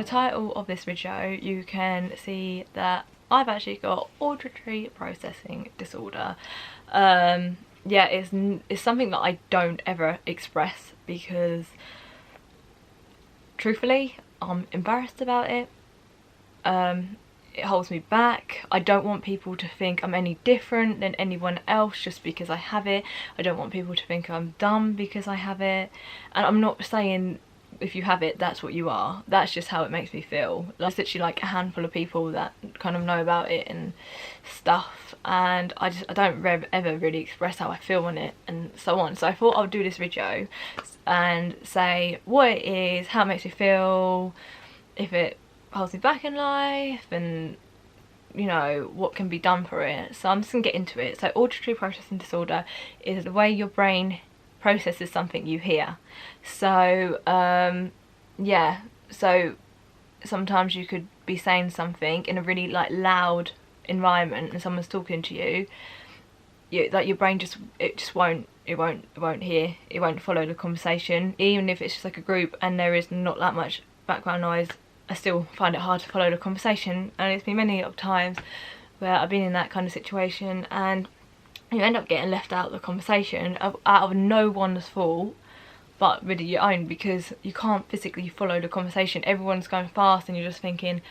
title of this video, you can see that I've actually got auditory processing disorder. Yeah, it's something that I don't ever express because truthfully I'm embarrassed about it. It holds me back. I don't want people to think I'm any different than anyone else just because I have it. I don't want people to think I'm dumb because I have it. And I'm not saying if you have it, that's what you are. That's just how it makes me feel. There's literally like a handful of people that kind of know about it and stuff, and I don't ever really express how I feel on it and so on. So I thought I'll do this video and say what it is, how it makes me feel, if it holds me back in life, and you know what can be done for it. So I'm just gonna get into it. So auditory processing disorder is the way your brain processes something you hear. So yeah, so sometimes you could be saying something in a really like loud environment and someone's talking to you, like your brain won't hear, it won't follow the conversation. Even if it's just like a group and there is not that much background noise, I still find it hard to follow the conversation. And it's been many of times where I've been in that kind of situation and you end up getting left out of the conversation out of no one's fault but really your own, because you can't physically follow the conversation. Everyone's going fast and you're just thinking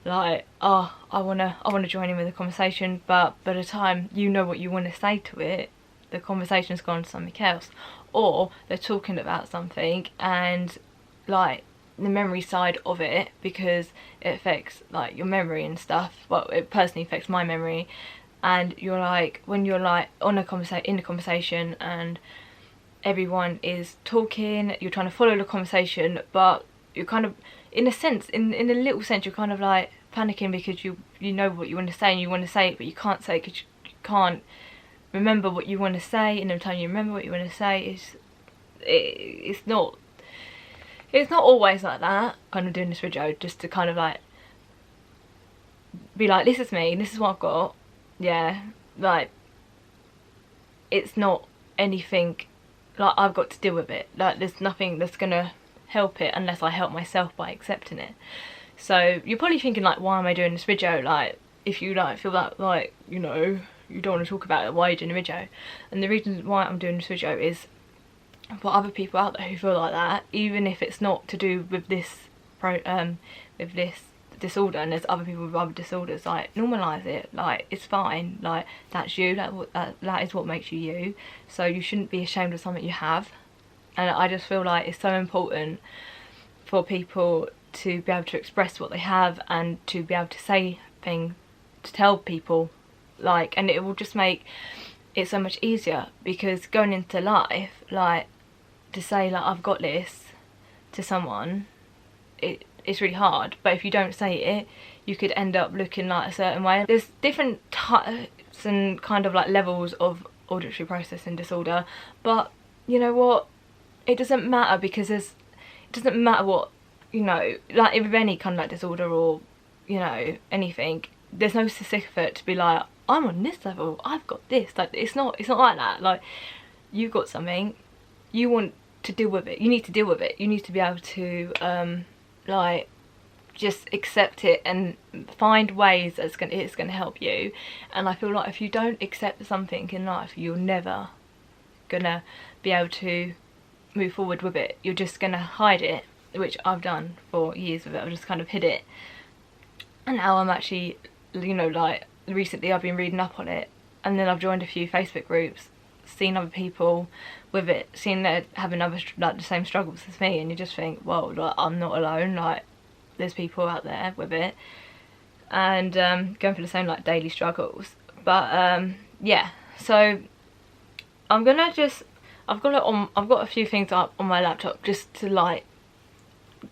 like, oh, I wanna join in with the conversation, but by the time you know what you want to say to it, the conversation's gone to something else, or they're talking about something and like the memory side of it, because it affects like your memory and stuff. Well, it personally affects my memory, and you're like, when you're like in a conversation and everyone is talking, you're trying to follow the conversation, but you're kind of, in a sense, in a little sense, you're kind of like panicking because you know what you want to say and you want to say it, but you can't say it because you can't remember what you want to say. And the time you remember what you want to say, it's not always like that. Kind of doing this video just to kind of like be like, this is me, this is what I've got. Yeah, like it's not anything like I've got to deal with it. Like there's nothing that's gonna help it unless I help myself by accepting it. So you're probably thinking like, why am I doing this video? Like if you like feel that like, you know, you don't want to talk about it, why are you doing a video? And the reason why I'm doing this video is for other people out there who feel like that, even if it's not to do with this disorder, and there's other people with other disorders, like normalise it. Like it's fine, like that's you, that is what makes you you, so you shouldn't be ashamed of something you have. And I just feel like it's so important for people to be able to express what they have and to be able to say things, to tell people, like, and it will just make it so much easier, because going into life, like to say like I've got this to someone, it's really hard. But if you don't say it, you could end up looking like a certain way. There's different types and kind of like levels of auditory processing disorder, but you know what, it doesn't matter, because it doesn't matter what, you know, like with any kind of like disorder or, you know, anything, there's no certificate to be like, I'm on this level, I've got this. Like it's not like that. Like you've got something, you want to deal with it, you need to deal with it, you need to be able to like just accept it and find ways that it's gonna help you. And I feel like if you don't accept something in life, you're never gonna be able to move forward with it. You're just gonna hide it, which I've done for years with it. I've just kind of hid it, and now I'm actually, you know, like recently I've been reading up on it, and then I've joined a few Facebook groups, seen other people with it, seeing that having other like the same struggles as me, and you just think, whoa, like I'm not alone, like there's people out there with it and going through the same like daily struggles. But yeah, so I'm gonna just, I've got a few things up on my laptop just to like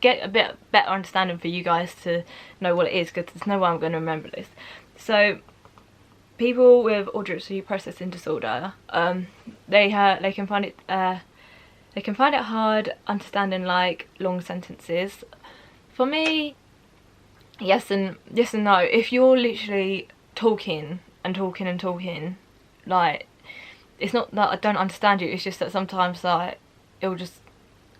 get a bit better understanding for you guys to know what it is, because there's no way I'm going to remember this. So people with auditory processing disorder, they can find it hard understanding like long sentences. For me, yes and no. If you're literally talking and talking and talking, like it's not that I don't understand you, it's just that sometimes like it'll just,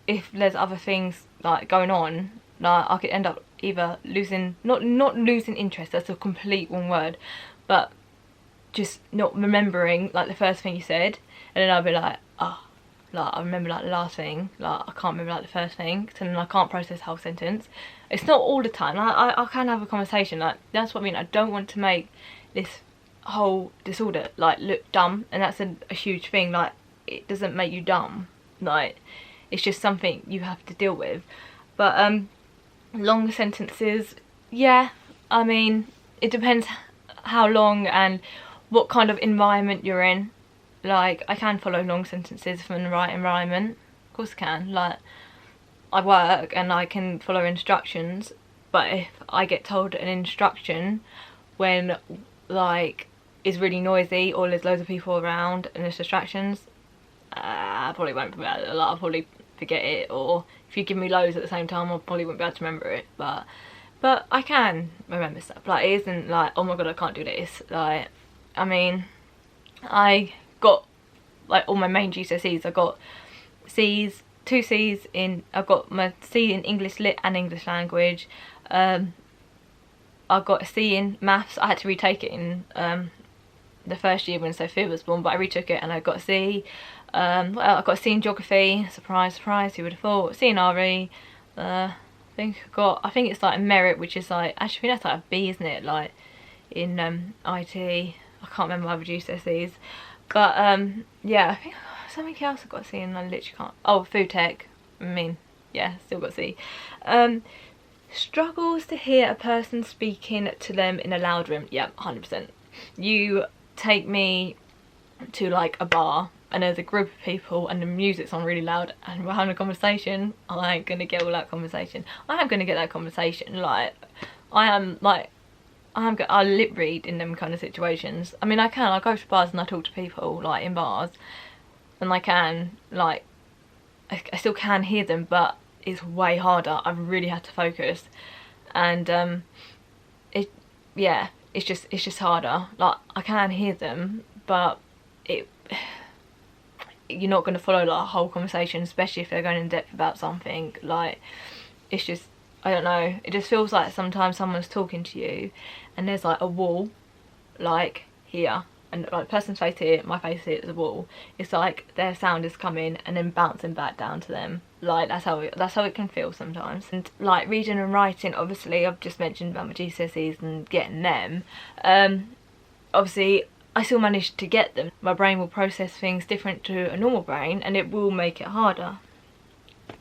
if there's other things like going on, Like I could end up either losing, not losing interest, that's a complete wrong word, but just not remembering like the first thing you said, and then I'll be like, oh, like I remember like the last thing, like I can't remember like the first thing, so then I can't process the whole sentence. It's not all the time. I can have a conversation, like that's what I mean. I don't want to make this whole disorder like look dumb, and that's a huge thing. Like it doesn't make you dumb, like it's just something you have to deal with. But long sentences, yeah, I mean it depends how long and what kind of environment you're in. Like I can follow long sentences from the right environment, of course I can. Like I work and I can follow instructions, but if I get told an instruction when like it's really noisy or there's loads of people around and there's distractions, I probably won't be able to, like, I'll probably forget it, or if you give me loads at the same time I probably won't be able to remember it. But I can remember stuff. Like it isn't like, oh my god I can't do this. Like I mean I got like all my main GCSEs, I got C's, 2 C's in, I got my C in English Lit and English Language. I got a C in Maths. I had to retake it in the first year when Sophia was born, but I retook it and I got a C. Well, I got a C in Geography, surprise surprise, who would have thought. C in RE. I think it's like a merit, which is like, actually that's like a B, isn't it, like in IT. I can't remember my other GCSEs, but yeah, I think something else I got a C in, I literally can't. Oh, food tech, I mean, yeah, still got a C. Struggles to hear a person speaking to them in a loud room. Yeah, 100%. You take me to like a bar and there's a group of people and the music's on really loud and we're having a conversation, I ain't gonna get all that conversation. I am gonna get that conversation. Like I lip read in them kind of situations. I mean I go to bars and I talk to people like in bars, and I can, like, I still can hear them, but it's way harder. I've really had to focus, and it's just harder. Like I can hear them, but you're not going to follow like a whole conversation, especially if they're going in depth about something. Like it's just, I don't know, it just feels like sometimes someone's talking to you and there's like a wall like here, and like the person's face here, my face here, is a wall. It's like their sound is coming and then bouncing back down to them. Like that's how it can feel sometimes. And like reading and writing, obviously I've just mentioned about my GCSEs and getting them. Obviously I still managed to get them. My brain will process things different to a normal brain and it will make it harder.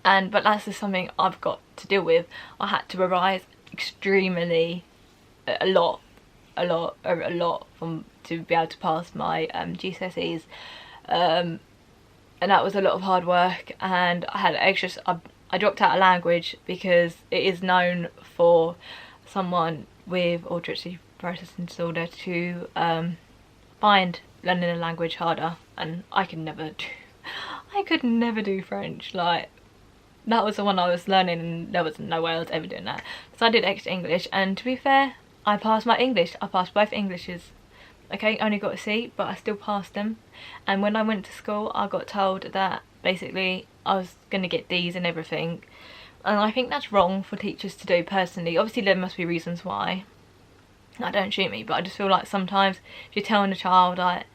But that's just something I've got to deal with. I had to revise extremely a lot to be able to pass my GCSEs, and that was a lot of hard work. And I had extras. I dropped out of language because it is known for someone with auditory process disorder to find learning a language harder, and I could never do French. Like that was the one I was learning and there was no way I was ever doing that. So I did extra English, and to be fair, I passed my English. I passed both Englishes. Okay, only got a C, but I still passed them. And when I went to school, I got told that basically I was going to get D's and everything. And I think that's wrong for teachers to do personally. Obviously there must be reasons why. Don't shoot me, but I just feel like sometimes if you're telling a child like,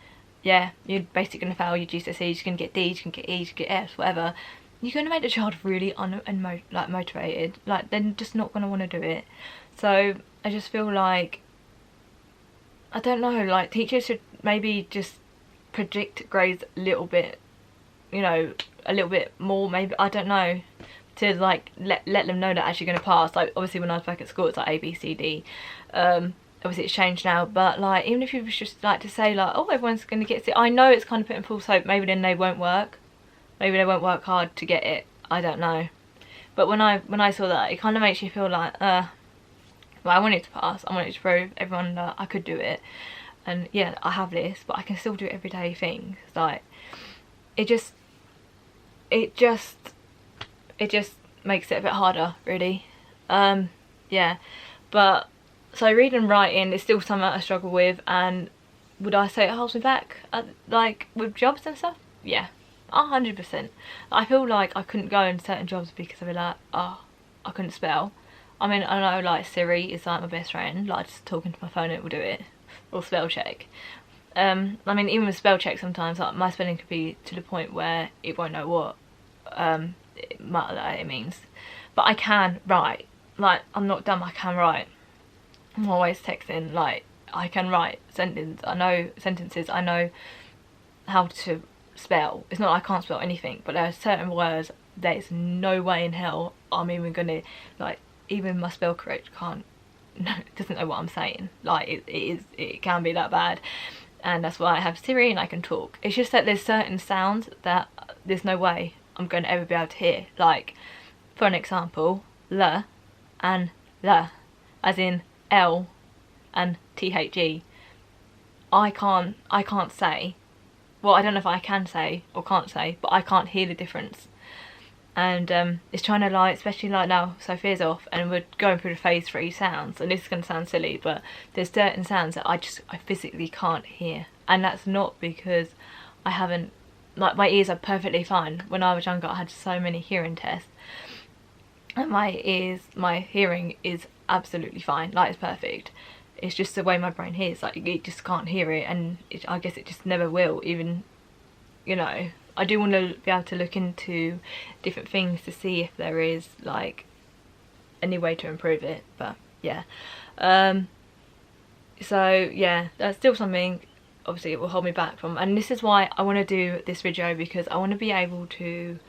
yeah, you're basically going to fail your GCSEs, you're going to get D's, you're going to get E's, you get F's, whatever, you're going to make the child really motivated. Like they're just not going to want to do it. So I just feel like, I don't know, like teachers should maybe just predict grades a little bit, you know, a little bit more, maybe, I don't know, to like let them know that actually going to pass. Like obviously when I was back at school it's like A, B, C, D. Obviously it's changed now, but like even if you was just like to say like, oh, everyone's going to get it, I know it's kind of putting false hope. Maybe then they won't work, maybe they won't work hard to get it, I don't know. But when I saw that, it kind of makes you feel like well, I wanted to pass, I wanted to prove everyone that I could do it, and yeah, I have this, but I can still do everyday things. Like it just makes it a bit harder, really. Yeah, but so reading and writing is still something I struggle with, and would I say it holds me back like with jobs and stuff? Yeah, 100%. I feel like I couldn't go in certain jobs because I'd be like, oh, I couldn't spell. I mean, I know like Siri is like my best friend, like just talking to my phone it will do it, or spell check. I mean, even with spell check sometimes like my spelling could be to the point where it won't know what it means, but I can write. Like, I'm not dumb, I can write. I'm always texting, like I can write sentences, I know how to spell. It's not like I can't spell anything, but there are certain words there's no way in hell I'm even gonna, like, even my spell correct can't, no, it doesn't know what I'm saying. Like, it can be that bad, and that's why I have Siri and I can talk. It's just that there's certain sounds that there's no way I'm gonna ever be able to hear. Like, for an example, L and L, as in L and THE. I can't say, well, I don't know if I can say or can't say, but I can't hear the difference. And it's trying to, like, especially like now Sophia's off and we're going through the phase 3 sounds, and this is going to sound silly, but there's certain sounds that I physically can't hear, and that's not because I haven't, like, my ears are perfectly fine. When I was younger I had so many hearing tests, and my hearing is absolutely fine, like it's perfect. It's just the way my brain hears, like it just can't hear it, and I guess it just never will. Even, you know, I do want to be able to look into different things to see if there is like any way to improve it, but yeah. So yeah, that's still something obviously it will hold me back from, and this is why I want to do this video, because I want to be able to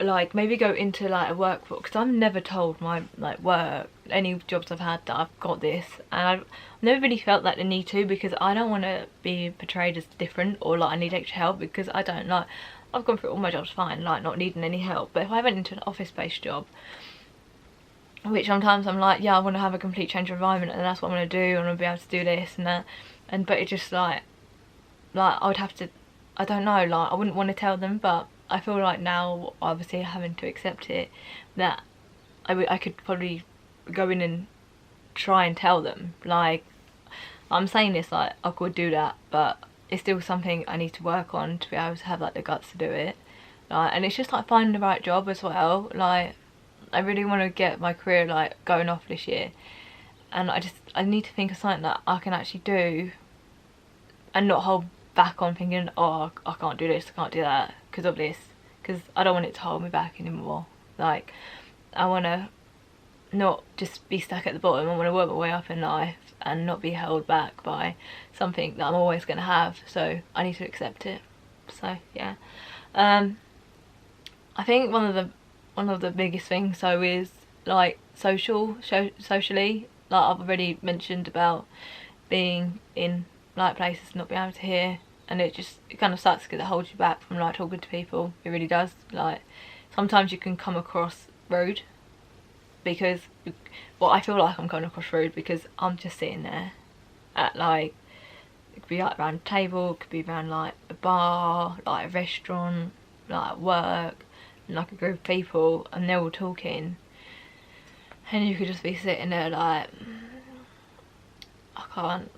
like maybe go into like a workbook, because I've never told my like work, any jobs I've had, that I've got this, and I've never really felt like the need to, because I don't want to be portrayed as different or like I need extra help, because I don't. Like, I've gone through all my jobs fine, like not needing any help, but if I went into an office-based job, which sometimes I'm like, yeah, I want to have a complete change of environment and that's what I'm going to do, I want to be able to do this and that, and but it just like I would have to, I don't know, like I wouldn't want to tell them, but I feel like now, obviously having to accept it, that I could probably go in and try and tell them. Like, I'm saying this like I could do that, but it's still something I need to work on to be able to have like the guts to do it. Like, and it's just like finding the right job as well. Like, I really want to get my career like going off this year, and I need to think of something that I can actually do and not hold back on thinking, oh, I can't do this, I can't do that because of this, because I don't want it to hold me back anymore. Like, I want to not just be stuck at the bottom. I want to work my way up in life and not be held back by something that I'm always going to have, so I need to accept it. So yeah, I think one of the biggest things though is like socially, like I've already mentioned about being in like places, not being able to hear, and it kind of sucks because it holds you back from like talking to people. It really does. Like, sometimes you can come across rude, because, well, I feel like I'm coming across rude because I'm just sitting there at like, it could be like around a table, it could be around like a bar, like a restaurant, like at work, and like a group of people, and they're all talking, and you could just be sitting there like, I can't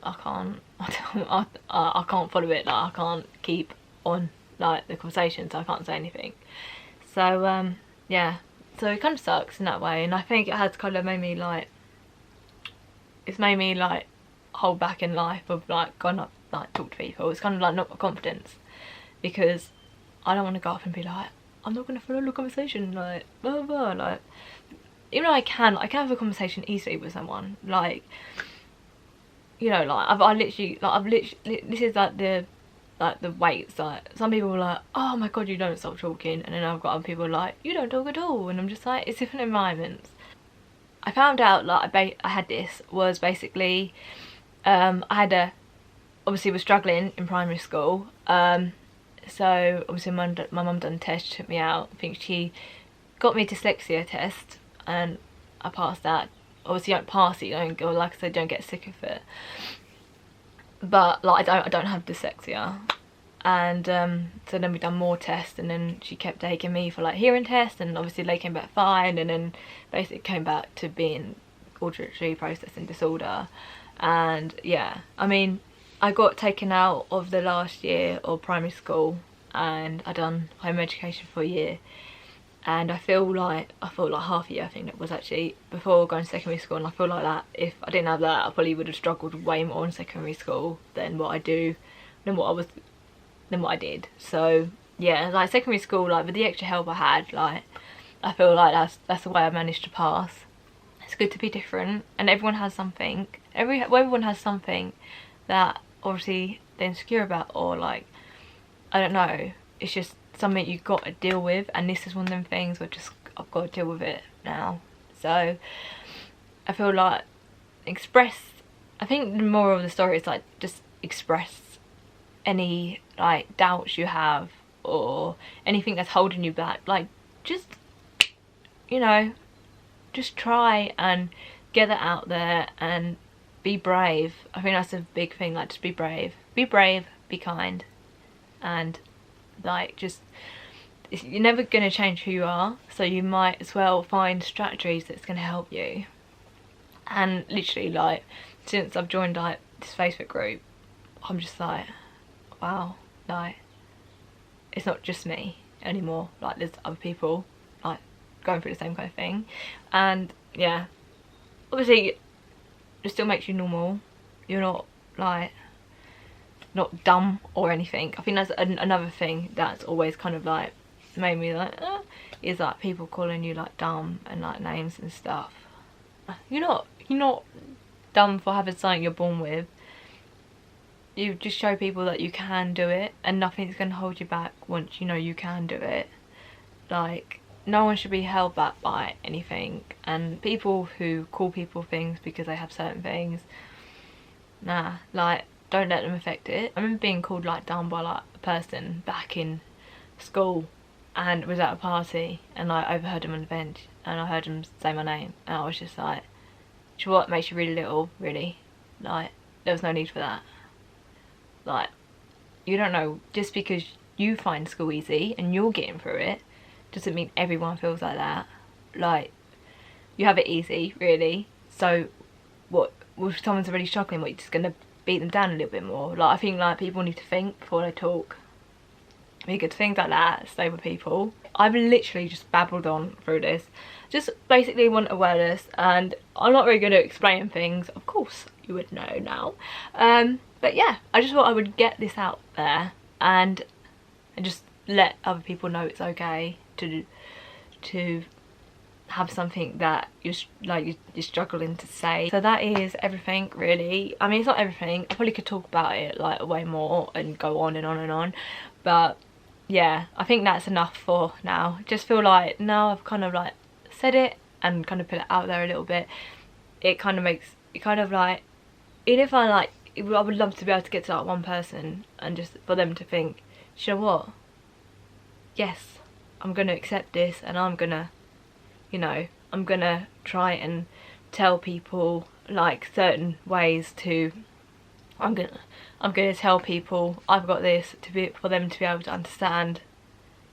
follow it, like I can't keep on like the conversation, so I can't say anything. So yeah, so it kind of sucks in that way, and I think it has kind of made me like, it's made me like hold back in life of like going up, like talk to people. It's kind of like not my confidence, because I don't want to go up and be like, I'm not going to follow the conversation, like blah blah, like, even though I can have a conversation easily with someone, like, you know, like I've literally this is like the weights, like some people are like, oh my god, you don't stop talking, and then I've got other people like, you don't talk at all, and I'm just like, it's different environments. I found out like I had this was basically I obviously was struggling in primary school, so obviously my mum done a test, she took me out, I think she got me a dyslexia test, and I passed that. Obviously you don't pass it, you don't go, like I said, don't get sick of it, but like I don't have dyslexia. And so then we done more tests, and then she kept taking me for like hearing tests, and obviously they came back fine, and then basically came back to being auditory processing disorder. And yeah, I mean, I got taken out of the last year of primary school, and I done home education for a year, and I felt like half a year I think it was actually before going to secondary school, and I feel like that if I didn't have that I probably would have struggled way more in secondary school than what I did. So yeah, like secondary school, like with the extra help I had, like I feel like that's the way I managed to pass. It's good to be different, and everyone has something. Everyone has something that obviously they're insecure about, or like, I don't know, it's just something you've got to deal with, and this is one of them things where just I've got to deal with it now. So I feel like I think the moral of the story is like just express any like doubts you have or anything that's holding you back. Like just, you know, just try and get that out there and be brave. I think that's a big thing, like just be brave, be kind, and like just, you're never going to change who you are, so you might as well find strategies that's going to help you. And literally, like, since I've joined like this Facebook group, I'm just like, wow, like it's not just me anymore, like there's other people like going through the same kind of thing. And yeah, obviously it still makes you normal, you're not like not dumb or anything. I think that's another thing that's always kind of like made me like is like people calling you like dumb and like names and stuff. You're not dumb for having something you're born with. You just show people that you can do it, and nothing's going to hold you back once you know you can do it. Like, no one should be held back by anything, and people who call people things because they have certain things, nah, like, don't let them affect it. I remember being called like dumb by like a person back in school, and was at a party, and I overheard him on the bench, and I heard him say my name, and I was just like, do you know what makes you really little, really? Like, there was no need for that. Like, you don't know, just because you find school easy and you're getting through it doesn't mean everyone feels like that. Like, you have it easy, really, so what, if someone's already struggling, what, you're just gonna beat them down a little bit more? Like, I think like people need to think before they talk, because things like that stay with people. I've literally just babbled on through this, just basically want awareness, and I'm not very good at explaining things, of course you would know now, but yeah, I just thought I would get this out there and just let other people know it's okay to have something that you're struggling to say. So that is everything, really. I mean, it's not everything, I probably could talk about it like way more and go on and on and on, but yeah, I think that's enough for now. Just feel like now I've kind of like said it and kind of put it out there a little bit, it kind of makes it kind of like, even if I would love to be able to get to like one person and just for them to think, you know what, yes, I'm gonna accept this, and I'm gonna, you know, I'm gonna try and tell people like certain ways to, I'm gonna tell people I've got this for them to be able to understand,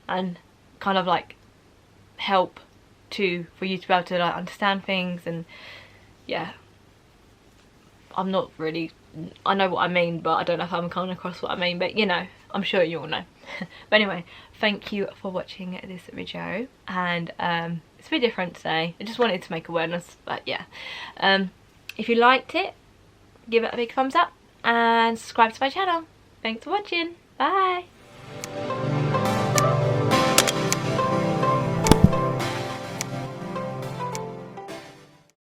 and kind of like help for you to be able to like understand things. And yeah, I'm not really, I know what I mean, but I don't know if I'm coming across what I mean, but you know, I'm sure you all know. But anyway, thank you for watching this video, and it's a bit different today. I just wanted to make awareness, but yeah, if you liked it, give it a big thumbs up and subscribe to my channel. Thanks for watching. Bye.